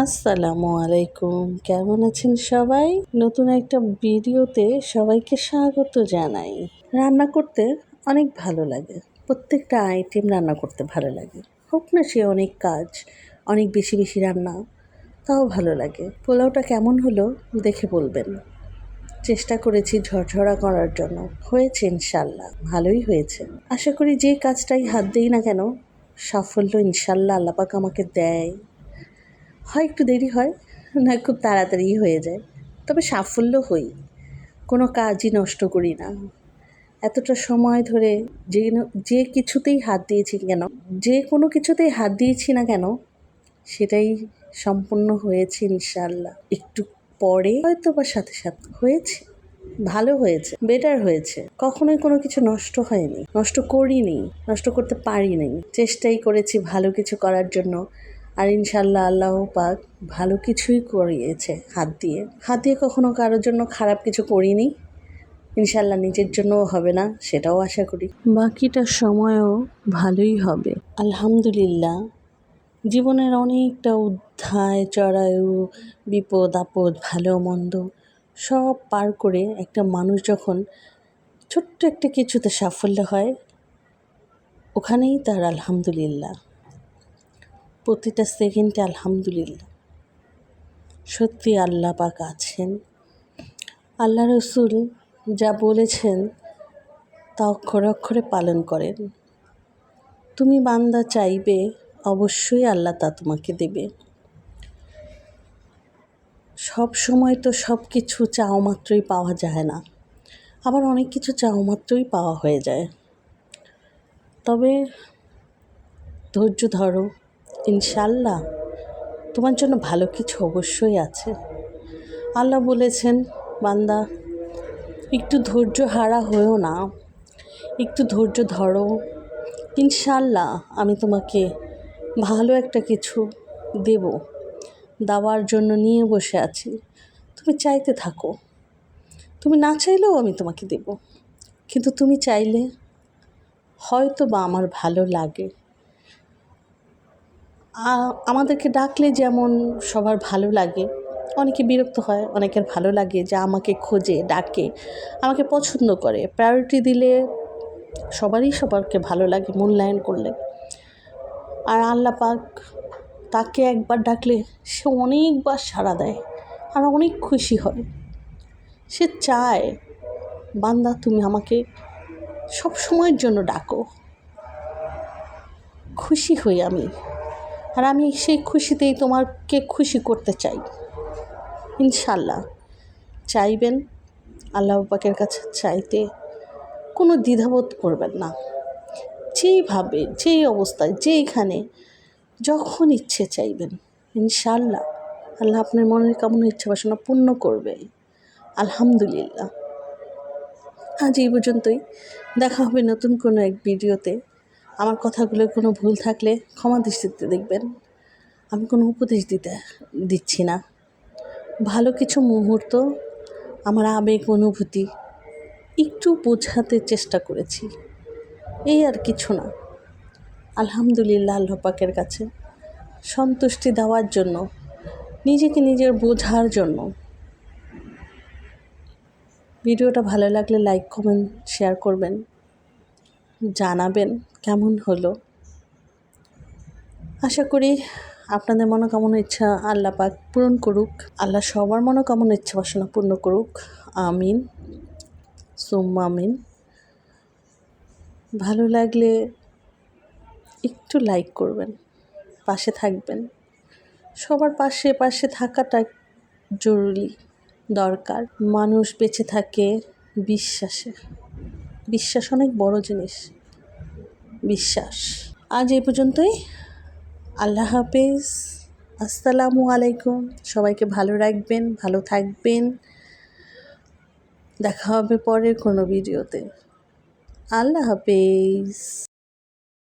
আসসালামু আলাইকুম, কেমন আছেন সবাই? নতুন একটা ভিডিওতে সবাইকে স্বাগত জানাই। রান্না করতে অনেক ভালো লাগে, প্রত্যেকটা আইটেম রান্না করতে ভালো লাগে, হোক না সে অনেক কাজ, অনেক বেশি বেশি রান্না, তাও ভালো লাগে। পোলাওটা কেমন হলো দেখে বলবেন। চেষ্টা করেছি ঝরঝরা করার জন্য, হয়েছে ইনশাল্লাহ, ভালোই হয়েছে। আশা করি যে কাজটাই হাত দিই না কেন সাফল্য ইনশাল্লাহ আল্লাহ পাক আমাকে দেয়। হয় একটু দেরি হয়, না খুব তাড়াতাড়ি হয়ে যায়, তবে সাফল্য হই। কোনো কাজই নষ্ট করি না। এতটা সময় ধরে যে কিছুতেই হাত দিয়েছি কেন, যে কোনো কিছুতেই হাত দিয়েছি না কেন, সেটাই সম্পূর্ণ হয়েছে ইনশাআল্লাহ। একটু পরে হয়তো বা সাথে সাথে হয়েছে, ভালো হয়েছে, বেটার হয়েছে। কখনোই কোনো কিছু নষ্ট হয়নি, নষ্ট করিনি, নষ্ট করতে পারিনি। চেষ্টাই করেছি ভালো কিছু করার জন্য, আর ইনশাল্লাহ আল্লাহ পাক ভালো কিছুই করিয়েছে হাত দিয়ে কখনো কারোর জন্য খারাপ কিছু করিনি। ইনশাল্লাহ নিজের জন্যও হবে না, সেটাও আশা করি। বাকিটা সময়ও ভালোই হবে আলহামদুলিল্লাহ। জীবনের অনেকটা অধ্যায়, চড়াইও, বিপদ আপদ, ভালো মন্দ সব পার করে একটা মানুষ যখন ছোট্ট একটা কিছুতে সাফল্য হয়, ওখানেই তার আলহামদুলিল্লাহ। প্রতিটা সেকেন্ডে আলহামদুলিল্লাহ। সত্যি আল্লাহ পাক আছেন। আল্লাহ রসুল যা বলেছেন তা অক্ষরে অক্ষরে পালন করেন। তুমি বান্দা চাইবে, অবশ্যই আল্লাহ তা তোমাকে দেবে। সব সময় তো সব কিছু চাওয়া মাত্রই পাওয়া যায় না, আবার অনেক কিছু চাওয়া মাত্রই পাওয়া হয়ে যায়। তবে ধৈর্য ধরো, ইনশাল্লাহ তোমার জন্য ভালো কিছু অবশ্যই আছে। আল্লাহ বলেছেন, বান্দা একটু ধৈর্য হারা হয়েও না, একটু ধৈর্য ধরো, ইনশাল্লাহ আমি তোমাকে ভালো একটা কিছু দেব, দেওয়ার জন্য নিয়ে বসে আছি। তুমি চাইতে থাকো, তুমি না চাইলেও আমি তোমাকে দেব, কিন্তু তুমি চাইলে হয়তো বা আমার ভালো লাগে। আমাদেরকে ডাকলে যেমন সবার ভালো লাগে, অনেকে বিরক্ত হয়, অনেকের ভালো লাগে যে আমাকে খোঁজে, ডাকে, আমাকে পছন্দ করে। প্রায়োরিটি দিলে সবারকে ভালো লাগে, মূল্যায়ন করলে। আর আল্লাহ পাক তাকে একবার ডাকলে সে অনেকবার সাড়া দেয় আর অনেক খুশি হয়। সে চায়, বান্দা তুমি আমাকে সব সময়ের জন্য ডাকো, খুশি হই আমি, আর আমি সেই খুশিতেই তোমাকে খুশি করতে চাই। ইনশাল্লাহ চাইবেন, আল্লাহ পাকের কাছে চাইতে কোনো দ্বিধাবোধ করবেন না। যেইভাবে, যেই অবস্থায়, যেইখানে, যখন ইচ্ছে চাইবেন, ইনশাল্লাহ আল্লাহ আপনার মনের কামনা ইচ্ছা বাসনা পূর্ণ করবে। আলহামদুলিল্লাহ। আজ এই পর্যন্তই, দেখা হবে নতুন কোনো এক ভিডিওতে। আমার কথাগুলো কোনো ভুল থাকলে ক্ষমা দৃষ্টিতে দেখবেন। আমি কোনো উপদেশ দিচ্ছি না, ভালো কিছু মুহূর্ত, আমার আবেগ অনুভূতি একটু বোঝাতে চেষ্টা করেছি, এই আর কিছু না। আলহামদুলিল্লাহ আল্লাহ পাকের কাছে সন্তুষ্টি দেওয়ার জন্য, নিজেকে নিজের বোঝার জন্য। ভিডিওটা ভালো লাগলে লাইক, কমেন্ট, শেয়ার করবেন, জানাবেন কেমন হলো। আশা করি আপনাদের মনোকামনা ইচ্ছা আল্লাহ পাক পূরণ করুক। আল্লাহ সবার মনোকামনা ইচ্ছা বাসনা পূর্ণ করুক। আমিন সুম্মা আমিন। ভালো লাগলে একটু লাইক করবেন, পাশে থাকবেন। সবার পাশে থাকাটা জরুরি, দরকার। মানুষ বেঁচে থাকে বিশ্বাসে। বিশ্বাস অনেক বড় জিনিস, বিশ্বাস। আজ এই পর্যন্তই। আল্লাহ হাফেজ, আসসালামু আলাইকুম। সবাইকে ভালো রাখবেন, ভালো থাকবেন। দেখা হবে পরের কোনো ভিডিওতে। আল্লাহ হাফেজ।